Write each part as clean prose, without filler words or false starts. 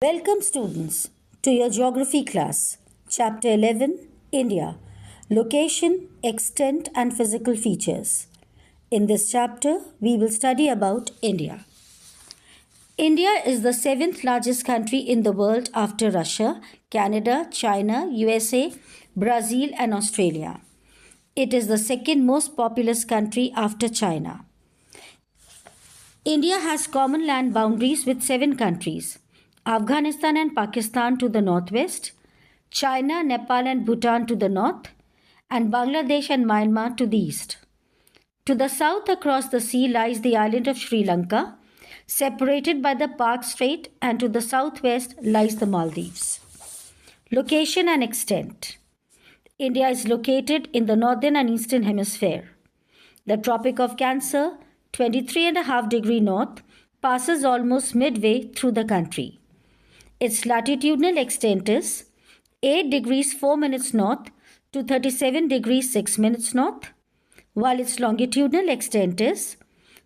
Welcome students to your geography class, chapter 11, India, location, extent and physical features. In this chapter, we will study about India. India is the 7th largest country in the world after Russia, Canada, China, USA, Brazil and Australia. It is the second most populous country after China. India has common land boundaries with 7 countries: Afghanistan and Pakistan to the northwest, China, Nepal and Bhutan to the north, and Bangladesh and Myanmar to the east. To the south across the sea lies the island of Sri Lanka, separated by the Park Strait, and to the southwest lies the Maldives. Location and extent. India is located in the northern and eastern hemisphere. The Tropic of Cancer, 23.5 degrees north, passes almost midway through the country. Its latitudinal extent is 8 degrees 4 minutes north to 37 degrees 6 minutes north, while its longitudinal extent is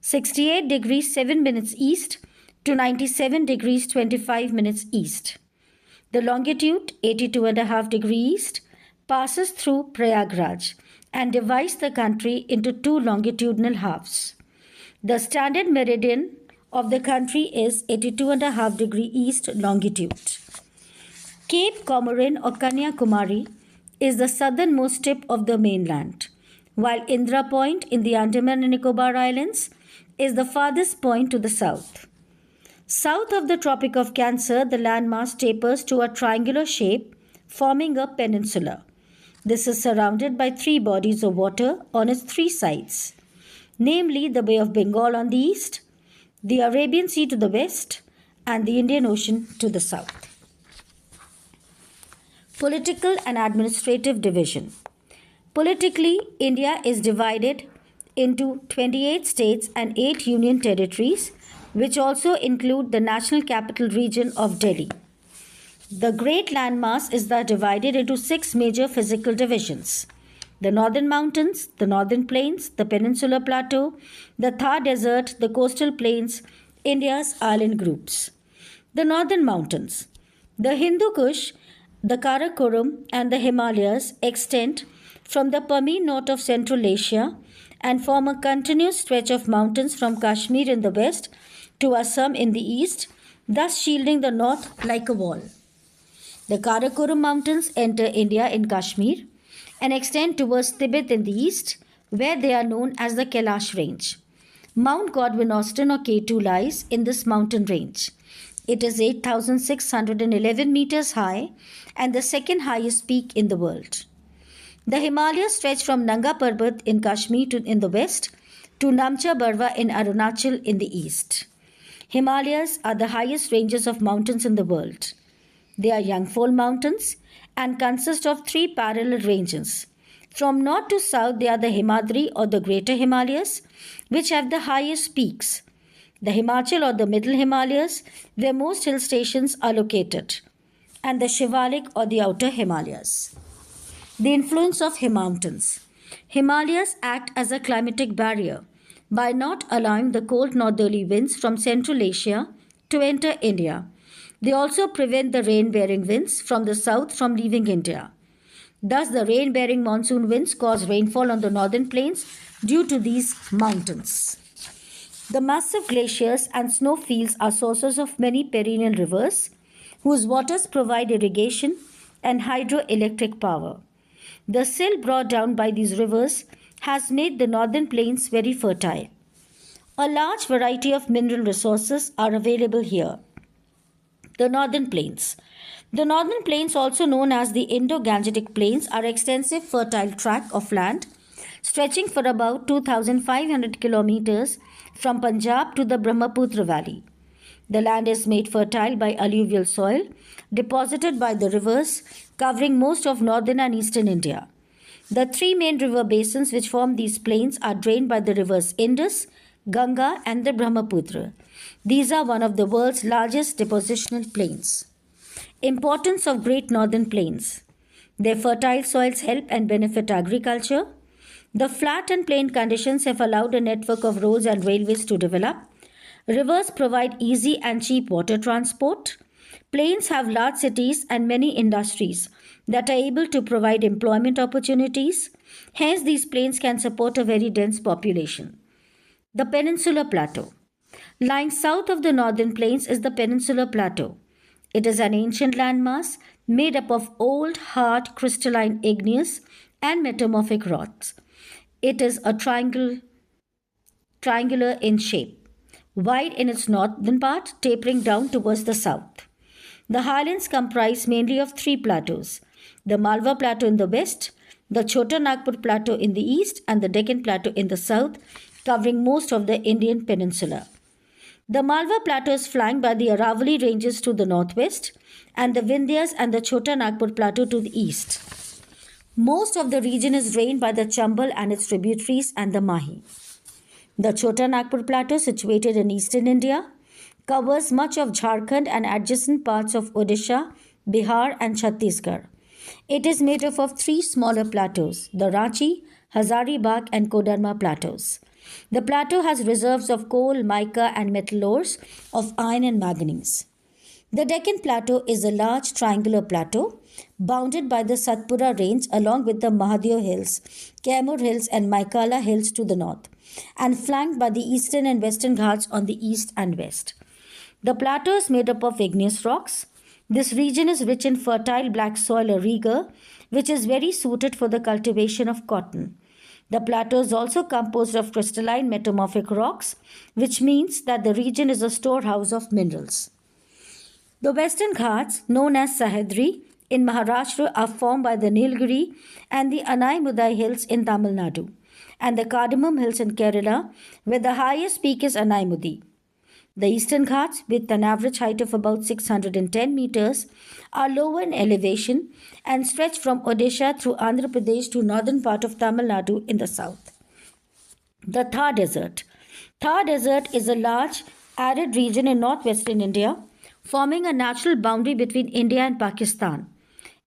68 degrees 7 minutes east to 97 degrees 25 minutes east. The longitude, 82.5 degrees east, passes through Prayagraj and divides the country into 2 longitudinal halves. The standard meridian of the country is 82.5 degrees east longitude. Cape Comorin or Kanyakumari is the southernmost tip of the mainland, while Indra Point in the Andaman and Nicobar Islands is the farthest point to the south. South of the Tropic of Cancer, the landmass tapers to a triangular shape, forming a peninsula. This is surrounded by 3 bodies of water on its 3 sides, namely the Bay of Bengal on the east, the Arabian Sea to the west, and the Indian Ocean to the south. Political and administrative division. Politically, India is divided into 28 states and 8 union territories, which also include the national capital region of Delhi. The great landmass is thus divided into 6 major physical divisions: the northern mountains, the northern plains, the peninsular plateau, the Thar Desert, the coastal plains, India's island groups. The northern mountains. The Hindu Kush, the Karakoram and the Himalayas extend from the Pamir north of Central Asia and form a continuous stretch of mountains from Kashmir in the west to Assam in the east, thus shielding the north like a wall. The Karakoram Mountains enter India in Kashmir and extend towards Tibet in the east, where they are known as the Kailash Range. Mount Godwin Austen or K2 lies in this mountain range. It is 8,611 meters high and the second highest peak in the world. The Himalayas stretch from Nanga Parbat in Kashmir in the west to Namcha Barwa in Arunachal in the east. Himalayas are the highest ranges of mountains in the world. They are young-fold mountains and consist of 3 parallel ranges. From north to south, they are the Himadri or the Greater Himalayas, which have the highest peaks. The Himachal or the Middle Himalayas, where most hill stations are located, and the Shivalik or the Outer Himalayas. The influence of mountains. Himalayas act as a climatic barrier by not allowing the cold northerly winds from Central Asia to enter India. They also prevent the rain-bearing winds from the south from leaving India. Thus, the rain-bearing monsoon winds cause rainfall on the northern plains due to these mountains. The massive glaciers and snowfields are sources of many perennial rivers, whose waters provide irrigation and hydroelectric power. The silt brought down by these rivers has made the northern plains very fertile. A large variety of mineral resources are available here. The northern plains. The northern plains, also known as the Indo-Gangetic Plains, are extensive fertile tract of land stretching for about 2,500 kilometers from Punjab to the Brahmaputra Valley. The land is made fertile by alluvial soil deposited by the rivers covering most of northern and eastern India. The 3 main river basins which form these plains are drained by the rivers Indus, Ganga and the Brahmaputra. These are one of the world's largest depositional plains. Importance of Great Northern Plains. Their fertile soils help and benefit agriculture. The flat and plain conditions have allowed a network of roads and railways to develop. Rivers provide easy and cheap water transport. Plains have large cities and many industries that are able to provide employment opportunities. Hence, these plains can support a very dense population. The Peninsular Plateau. Lying south of the northern plains is the Peninsular Plateau. It is an ancient landmass made up of old, hard, crystalline igneous and metamorphic rocks. It is a triangular in shape, wide in its northern part, tapering down towards the south. The highlands comprise mainly of three plateaus: the Malwa Plateau in the west, the Chota Nagpur Plateau in the east, and the Deccan Plateau in the south, covering most of the Indian peninsula. The Malwa Plateau is flanked by the Aravalli Ranges to the northwest and the Vindhyas and the Chota Nagpur Plateau to the east. Most of the region is drained by the Chambal and its tributaries and the Mahi. The Chota Nagpur Plateau, situated in eastern India, covers much of Jharkhand and adjacent parts of Odisha, Bihar, and Chhattisgarh. It is made up of three smaller plateaus: the Ranchi, Hazaribagh, and Kodarma plateaus. The plateau has reserves of coal, mica, and metal ores of iron and manganese. The Deccan Plateau is a large triangular plateau bounded by the Satpura Range along with the Mahadev Hills, Kaimur Hills, and Maikala Hills to the north, and flanked by the eastern and western Ghats on the east and west. The plateau is made up of igneous rocks. This region is rich in fertile black soil or rigor, which is very suited for the cultivation of cotton. The plateau is also composed of crystalline metamorphic rocks, which means that the region is a storehouse of minerals. The Western Ghats, known as Sahyadri in Maharashtra, are formed by the Nilgiri and the Anaimudai Hills in Tamil Nadu, and the Cardamom Hills in Kerala, where the highest peak is Anaimudi. The Eastern Ghats, with an average height of about 610 meters, are lower in elevation and stretch from Odisha through Andhra Pradesh to northern part of Tamil Nadu in the south. The Thar Desert. Thar Desert is a large arid region in northwestern India, forming a natural boundary between India and Pakistan.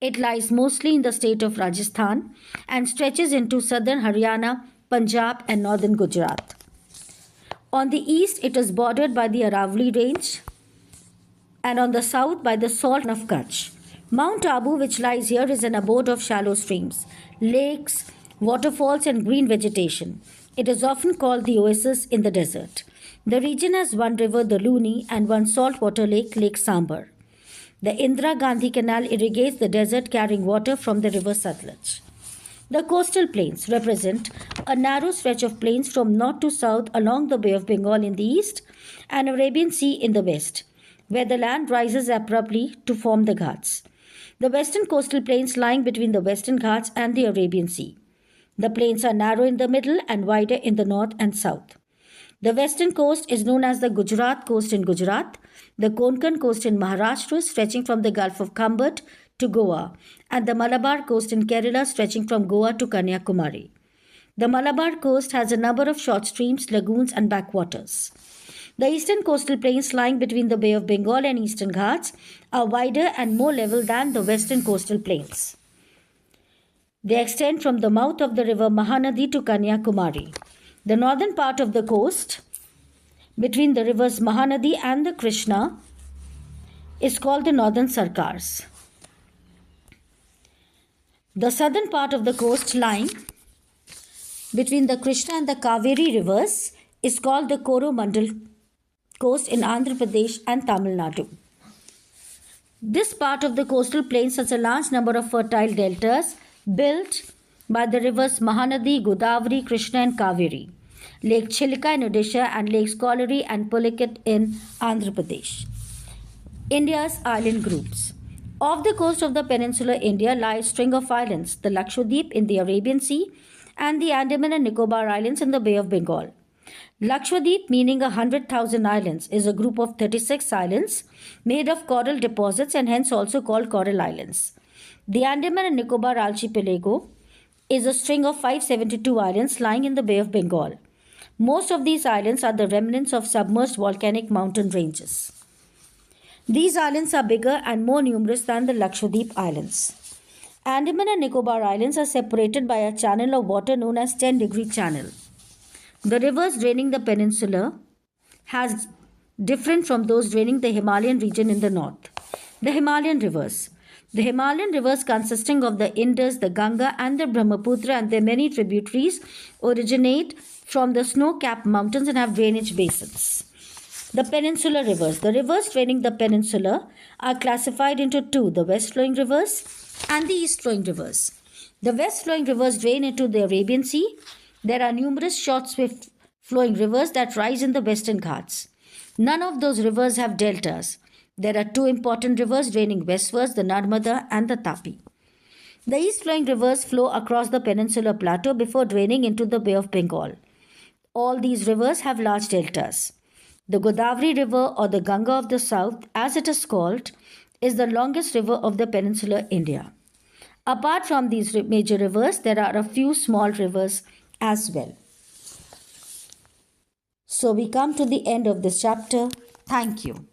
It lies mostly in the state of Rajasthan and stretches into southern Haryana, Punjab, and northern Gujarat. On the east, it is bordered by the Aravalli Range, and on the south by the Salt of Kutch. Mount Abu, which lies here, is an abode of shallow streams, lakes, waterfalls, and green vegetation. It is often called the oasis in the desert. The region has one river, the Luni, and one saltwater lake, Lake Sambar. The Indira Gandhi Canal irrigates the desert, carrying water from the river Satluj. The coastal plains represent a narrow stretch of plains from north to south along the Bay of Bengal in the east and Arabian Sea in the west, where the land rises abruptly to form the Ghats. The western coastal plains lying between the Western Ghats and the Arabian Sea. The plains are narrow in the middle and wider in the north and south. The western coast is known as the Gujarat coast in Gujarat, the Konkan coast in Maharashtra stretching from the Gulf of Khambat to Goa, and the Malabar coast in Kerala stretching from Goa to Kanyakumari. The Malabar coast has a number of short streams, lagoons, and backwaters. The eastern coastal plains lying between the Bay of Bengal and Eastern Ghats are wider and more level than the western coastal plains. They extend from the mouth of the river Mahanadi to Kanyakumari. The northern part of the coast, between the rivers Mahanadi and the Krishna, is called the Northern Sarkars. The southern part of the coast lying between the Krishna and the Kaveri rivers is called the Coromandel coast in Andhra Pradesh and Tamil Nadu. This part of the coastal plains has a large number of fertile deltas built by the rivers Mahanadi, Godavari, Krishna, and Kaveri, Lake Chilka in Odisha, and Lakes Kolari and Pulicat in Andhra Pradesh. India's island groups. Off the coast of the peninsular India lie a string of islands, the Lakshadweep in the Arabian Sea and the Andaman and Nicobar Islands in the Bay of Bengal. Lakshadweep, meaning 100,000 islands, is a group of 36 islands made of coral deposits and hence also called coral islands. The Andaman and Nicobar Archipelago is a string of 572 islands lying in the Bay of Bengal. Most of these islands are the remnants of submerged volcanic mountain ranges. These islands are bigger and more numerous than the Lakshadweep Islands. Andaman and Nicobar Islands are separated by a channel of water known as 10-degree channel. The rivers draining the peninsula has different from those draining the Himalayan region in the north. The Himalayan rivers. The Himalayan rivers, consisting of the Indus, the Ganga, and the Brahmaputra and their many tributaries, originate from the snow-capped mountains and have drainage basins. The peninsular rivers. The rivers draining the peninsula are classified into two, the west-flowing rivers and the east-flowing rivers. The west-flowing rivers drain into the Arabian Sea. There are numerous short, swift-flowing rivers that rise in the western Ghats. None of those rivers have deltas. There are two important rivers draining westwards, the Narmada and the Tapi. The east-flowing rivers flow across the peninsular plateau before draining into the Bay of Bengal. All these rivers have large deltas. The Godavari River, or the Ganga of the South, as it is called, is the longest river of the peninsular India. Apart from these major rivers, there are a few small rivers as well. So we come to the end of this chapter. Thank you.